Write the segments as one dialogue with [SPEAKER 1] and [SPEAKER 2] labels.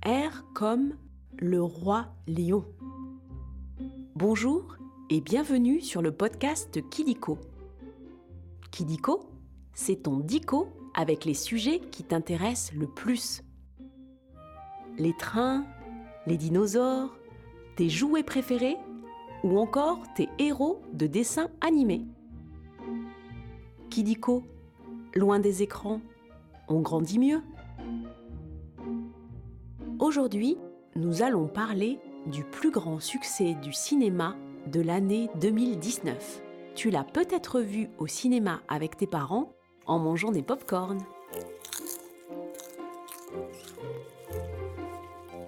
[SPEAKER 1] R comme le roi lion. Bonjour et bienvenue sur le podcast Kidiko. Kidiko, c'est ton dico avec les sujets qui t'intéressent le plus. Les trains, les dinosaures, tes jouets préférés ou encore tes héros de dessins animés. Kidiko, loin des écrans, on grandit mieux. Aujourd'hui, nous allons parler du plus grand succès du cinéma de l'année 2019. Tu l'as peut-être vu au cinéma avec tes parents en mangeant des pop-corn.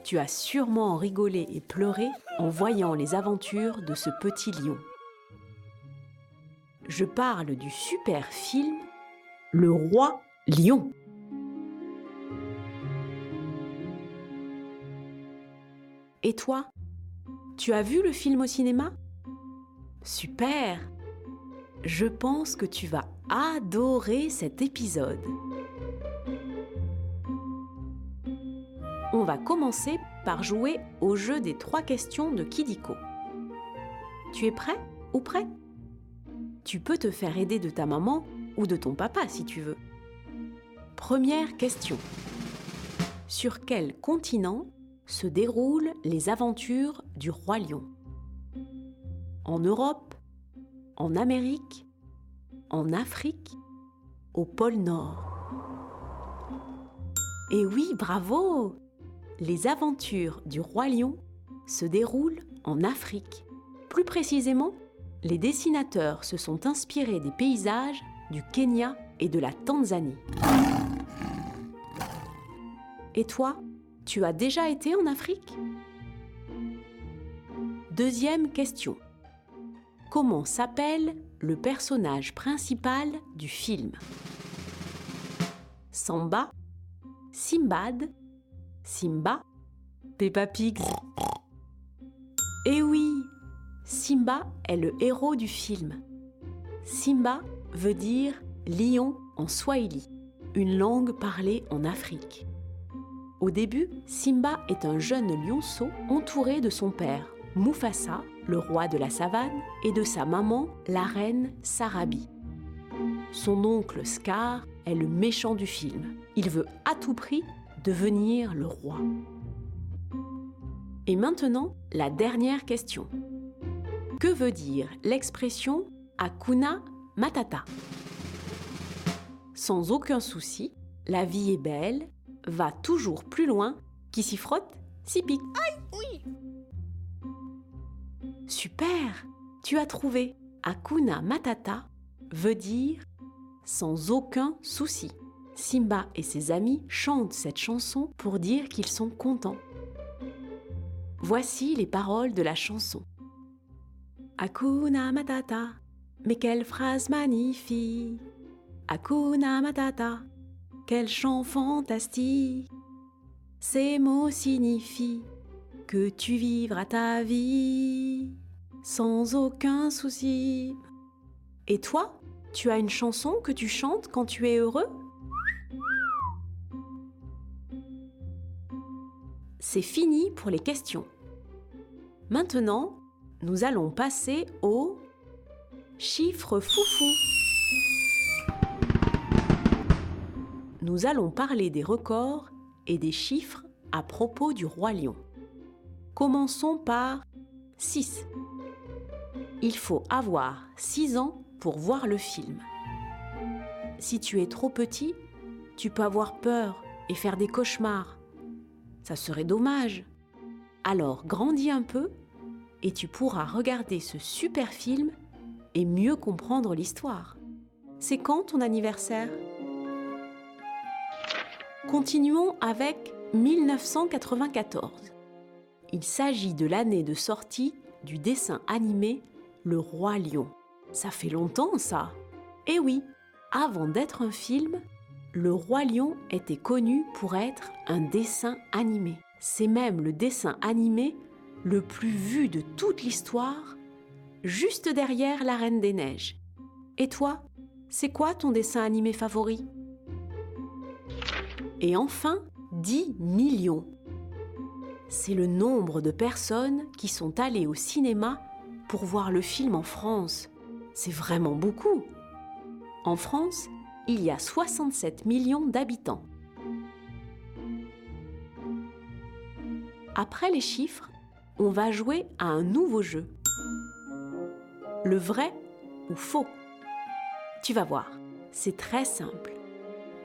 [SPEAKER 1] Tu as sûrement rigolé et pleuré en voyant les aventures de ce petit lion. Je parle du super film Le Roi Lion. Et toi, tu as vu le film au cinéma ? Super ! Je pense que tu vas adorer cet épisode. On va commencer par jouer au jeu des 3 questions de Kidiko. Tu es prêt ou prête ? Tu peux te faire aider de ta maman ou de ton papa si tu veux. Première question. Sur quel continent se déroulent les aventures du Roi Lion ? En Europe ? En Amérique ? En Afrique ? Au pôle Nord ? Et oui, bravo ! Les aventures du Roi Lion se déroulent en Afrique. Plus précisément, les dessinateurs se sont inspirés des paysages du Kenya et de la Tanzanie. Et toi, tu as déjà été en Afrique ? Deuxième question. Comment s'appelle le personnage principal du film ? Samba, Simbad, Simba, Peppa Pig. Eh oui, Simba est le héros du film. Simba veut dire lion en swahili, une langue parlée en Afrique. Au début, Simba est un jeune lionceau entouré de son père, Mufasa, le roi de la savane, et de sa maman, la reine Sarabi. Son oncle Scar est le méchant du film. Il veut à tout prix devenir le roi. Et maintenant, la dernière question. Que veut dire l'expression « Hakuna Matata » ? Sans aucun souci, la vie est belle, va toujours plus loin, qui s'y frotte, s'y pique. Aïe, oui. Super, tu as trouvé. Hakuna Matata veut dire sans aucun souci. Simba et ses amis chantent cette chanson pour dire qu'ils sont contents. Voici les paroles de la chanson. Hakuna Matata, mais quelle phrase magnifique! Hakuna Matata, quel chant fantastique! Ces mots signifient que tu vivras ta vie sans aucun souci. Et toi, tu as une chanson que tu chantes quand tu es heureux ? C'est fini pour les questions. Maintenant, nous allons passer au chiffre foufou. Nous allons parler des records et des chiffres à propos du Roi Lion. Commençons par 6. Il faut avoir 6 ans pour voir le film. Si tu es trop petit, tu peux avoir peur et faire des cauchemars. Ça serait dommage. Alors grandis un peu et tu pourras regarder ce super film et mieux comprendre l'histoire. C'est quand ton anniversaire ? Continuons avec 1994. Il s'agit de l'année de sortie du dessin animé Le Roi Lion. Ça fait longtemps ça. Eh oui, avant d'être un film, Le Roi Lion était connu pour être un dessin animé. C'est même le dessin animé le plus vu de toute l'histoire, juste derrière La Reine des Neiges. Et toi, c'est quoi ton dessin animé favori ? Et enfin, 10 millions. c'est le nombre de personnes qui sont allées au cinéma pour voir le film en France. C'est vraiment beaucoup. En France, il y a 67 millions d'habitants. Après les chiffres, on va jouer à un nouveau jeu. Le vrai ou faux? Tu vas voir, c'est très simple.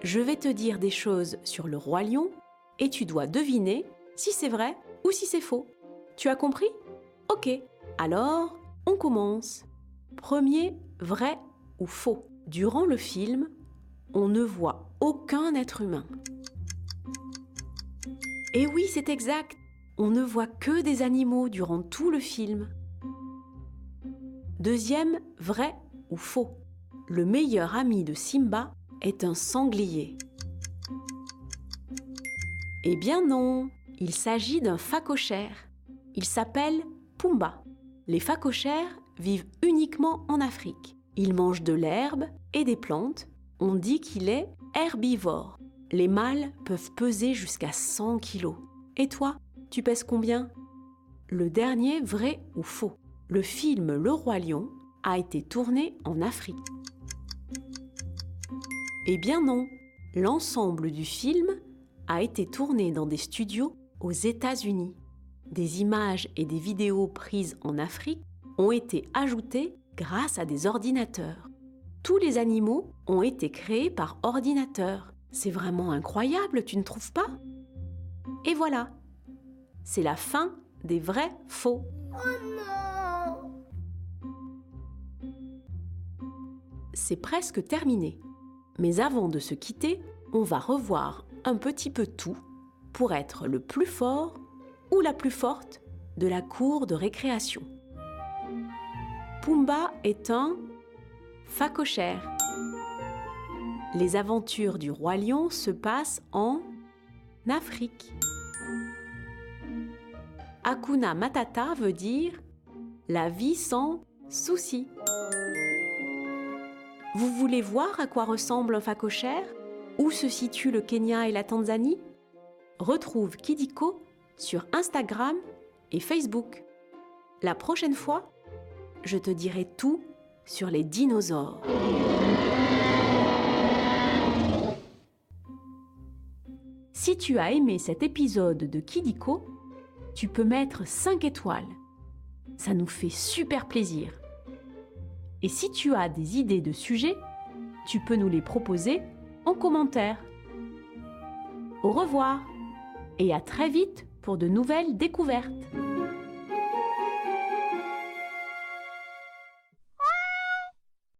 [SPEAKER 1] Je vais te dire des choses sur le roi lion et tu dois deviner si c'est vrai ou si c'est faux. Tu as compris? Ok, alors on commence. Premier, vrai ou faux? Durant le film, on ne voit aucun être humain. Et oui, c'est exact. On ne voit que des animaux durant tout le film. Deuxième, vrai ou faux? Le meilleur ami de Simba est un sanglier. Eh bien non, il s'agit d'un phacochère. Il s'appelle Pumba. Les phacochères vivent uniquement en Afrique. Il mange de l'herbe et des plantes. On dit qu'il est herbivore. Les mâles peuvent peser jusqu'à 100 kilos. Et toi, tu pèses combien? Le dernier, vrai ou faux? Le film Le Roi Lion a été tourné en Afrique. Eh bien non, l'ensemble du film a été tourné dans des studios aux États-Unis. Des images et des vidéos prises en Afrique ont été ajoutées grâce à des ordinateurs. Tous les animaux ont été créés par ordinateur. C'est vraiment incroyable, tu ne trouves pas? Et voilà, c'est la fin des vrais faux. Oh non! C'est presque terminé. Mais avant de se quitter, on va revoir un petit peu tout pour être le plus fort ou la plus forte de la cour de récréation. Pumba est un phacochère. Les aventures du roi lion se passent en Afrique. Hakuna Matata veut dire la vie sans souci. Vous voulez voir à quoi ressemble un phacochère? Où se situent le Kenya et la Tanzanie? Retrouve Kidiko sur Instagram et Facebook. La prochaine fois, je te dirai tout sur les dinosaures. Si tu as aimé cet épisode de Kidiko, tu peux mettre 5 étoiles. Ça nous fait super plaisir. Et si tu as des idées de sujets, tu peux nous les proposer en commentaire. Au revoir et à très vite pour de nouvelles découvertes.